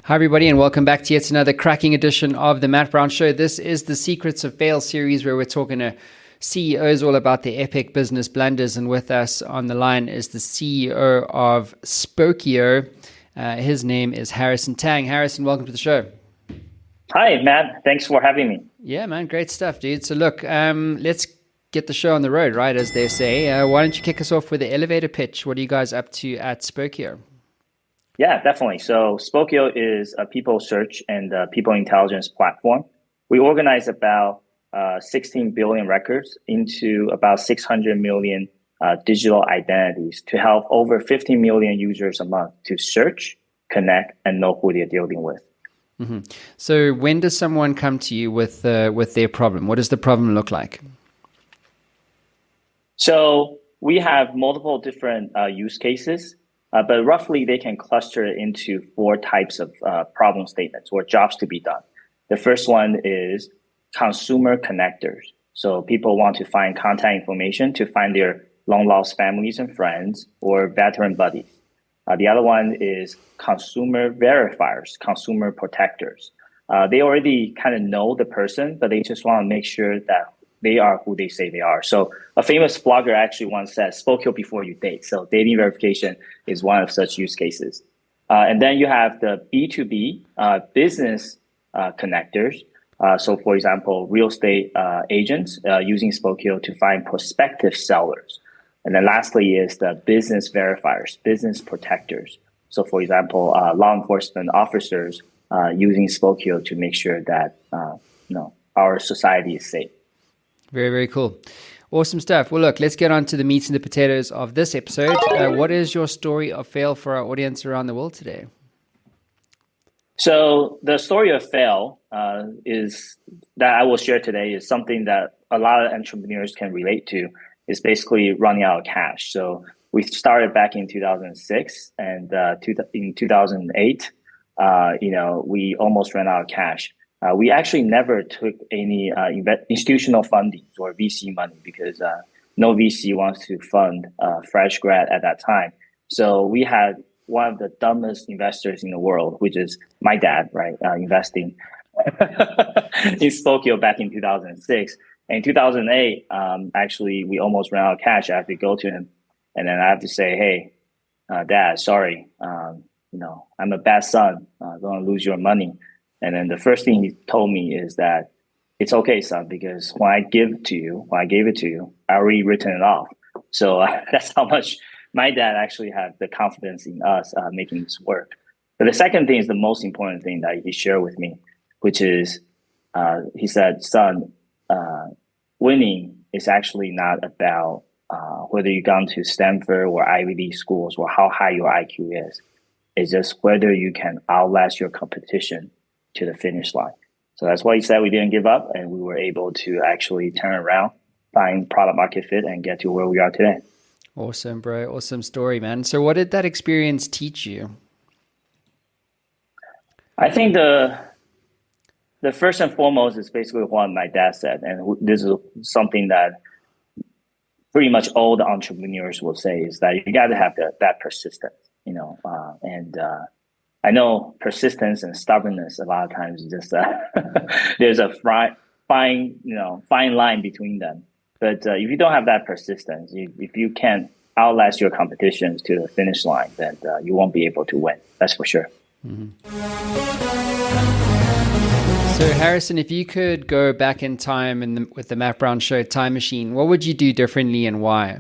Hi, everybody, and welcome back to yet another cracking edition of the Matt Brown Show. This is the Secrets of Fail series where we're talking to CEOs all about their epic business blunders. And with us on the line is the CEO of Spokeo. His name is Harrison Tang. Harrison, welcome to the show. Hi, Matt. Thanks for having me. Yeah, man. Great stuff, dude. So look, let's get the show on the road, right, as they say. Why don't you kick us off with the elevator pitch? What are you guys up to at Spokeo? Yeah, definitely. So Spokeo is a people search and people intelligence platform. We organize about 16 billion records into about 600 million digital identities to help over 50 million users a month to search, connect, and know who they're dealing with. Mm-hmm. So when does someone come to you with their problem? What does the problem look like? So we have multiple different use cases. But roughly, they can cluster it into four types of problem statements or jobs to be done. The first one is consumer connectors. So people want to find contact information to find their long-lost families and friends or veteran buddies. The other one is consumer verifiers, consumer protectors. They already kind of know the person, but they just want to make sure that they are who they say they are. So a famous blogger actually once said, Spokeo before you date. So dating verification is one of such use cases. And then you have the B2B business connectors. So for example, real estate agents using Spokeo to find prospective sellers. And then lastly is the business verifiers, business protectors. So for example, law enforcement officers using Spokeo to make sure that our society is safe. Very, very cool. Awesome stuff. Well, look, let's get on to the meat and the potatoes of this episode. What is your story of fail for our audience around the world today? So the story of fail is that I will share today is something that a lot of entrepreneurs can relate to. Is basically running out of cash. So we started back in 2006 and in 2008, we almost ran out of cash. We actually never took any institutional funding or VC money because no VC wants to fund fresh grad at that time. So we had one of the dumbest investors in the world, which is my dad, right? Investing in Spokeo back in 2006. And in 2008, actually, we almost ran out of cash. I had to go to him and then I have to say, hey, Dad, sorry, I'm a bad son. Don't want to lose your money. And then the first thing he told me is that it's okay, son, because when I gave it to you, I already written it off. So that's how much my dad actually had the confidence in us making this work. But the second thing is the most important thing that he shared with me, which is he said, son, winning is actually not about whether you've gone to Stanford or Ivy League schools or how high your IQ is. It's just whether you can outlast your competition to the finish line. So that's why he said we didn't give up and we were able to actually turn around, find product market fit and get to where we are today. Awesome, bro. Awesome story, man. So what did that experience teach you? I think the first and foremost is basically what my dad said. And this is something that pretty much all the entrepreneurs will say is that you got to have that persistence, I know persistence and stubbornness a lot of times just there's a fine line between them. But if you don't have that persistence, if you can't outlast your competitions to the finish line, then you won't be able to win. That's for sure. Mm-hmm. So Harrison, if you could go back in time with the Matt Brown Show time machine, what would you do differently and why?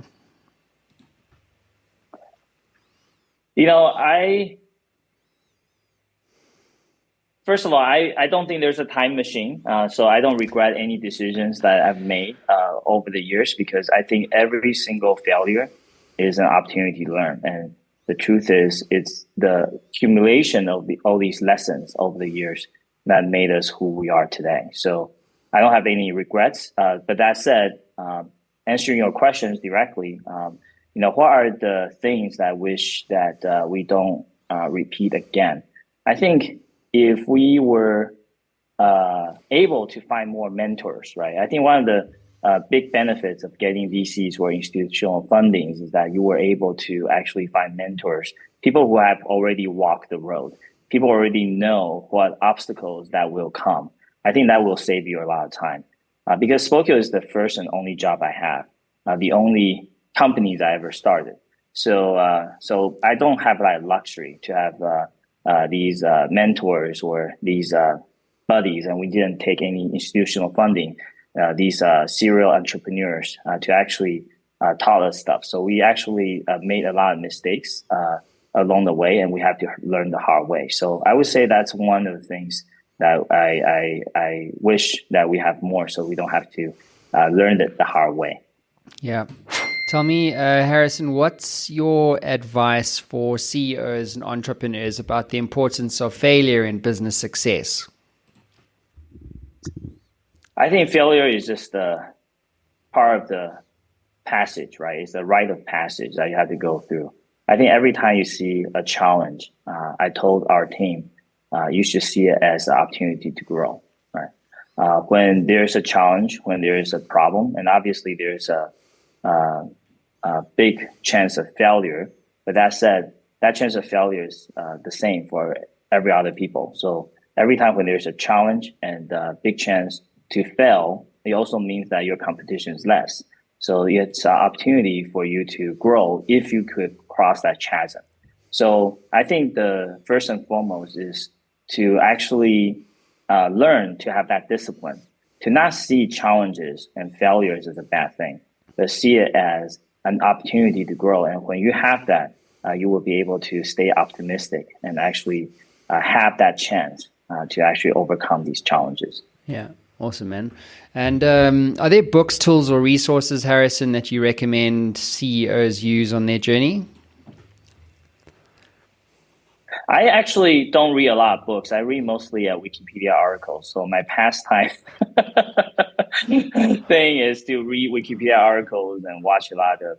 First of all, I don't think there's a time machine, so I don't regret any decisions that I've made over the years because I think every single failure is an opportunity to learn. And the truth is, it's the accumulation of all these lessons over the years that made us who we are today. So I don't have any regrets. But that said, answering your questions directly, what are the things that I wish that we don't repeat again? I think if we were able to find more mentors, right? I think one of the big benefits of getting VCs or institutional fundings is that you were able to actually find mentors, people who have already walked the road. people already know what obstacles that will come. I think that will save you a lot of time. Because Spokeo is the first and only job I have, the only companies I ever started. So I don't have that luxury to have these mentors or these buddies, and we didn't take any institutional funding. These serial entrepreneurs to actually taught us stuff. So we actually made a lot of mistakes along the way, and we have to learn the hard way. So I would say that's one of the things that I wish that we have more, so we don't have to learn it the hard way. Yeah. Tell me, Harrison, what's your advice for CEOs and entrepreneurs about the importance of failure in business success? I think failure is just a part of the passage, right? It's the rite of passage that you have to go through. I think every time you see a challenge, I told our team, you should see it as an opportunity to grow, right? When there's a challenge, when there is a problem, and obviously there's a big chance of failure. But that said, that chance of failure is the same for every other people. So every time when there's a challenge and a big chance to fail, it also means that your competition is less. So it's an opportunity for you to grow if you could cross that chasm. So I think the first and foremost is to actually learn to have that discipline, to not see challenges and failures as a bad thing, but see it as an opportunity to grow. And when you have that, you will be able to stay optimistic and actually have that chance to actually overcome these challenges. Yeah. Awesome, man. And are there books, tools, or resources, Harrison, that you recommend CEOs use on their journey? I actually don't read a lot of books. I read mostly Wikipedia articles. So my pastime thing is to read Wikipedia articles and watch a lot of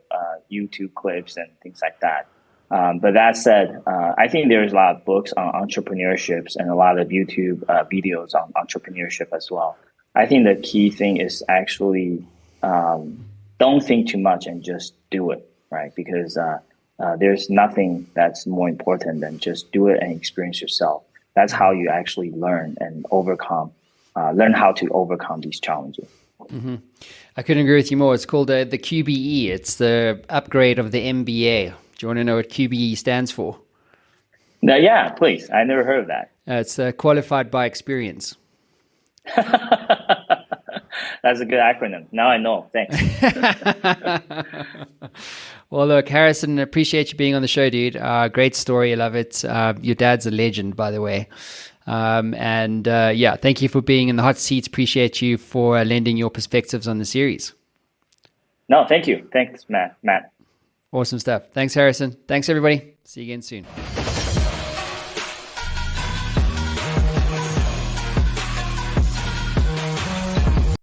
YouTube clips and things like that. But that said, I think there's a lot of books on entrepreneurships and a lot of YouTube videos on entrepreneurship as well. I think the key thing is actually don't think too much and just do it, right? Because there's nothing that's more important than just do it and experience yourself. That's how you actually learn and learn how to overcome these challenges. Mm-hmm. I couldn't agree with you more. It's called the QBE. It's the upgrade of the MBA. Do you want to know what QBE stands for? Yeah, please. I never heard of that. It's qualified by experience. That's a good acronym. Now I know. Thanks. Well, look, Harrison, appreciate you being on the show, dude. Great story. I love it. Your dad's a legend, by the way. Thank you for being in the hot seats. Appreciate you for lending your perspectives on the series. No, thank you. Thanks, Matt. Awesome stuff. Thanks, Harrison. Thanks, everybody. See you again soon.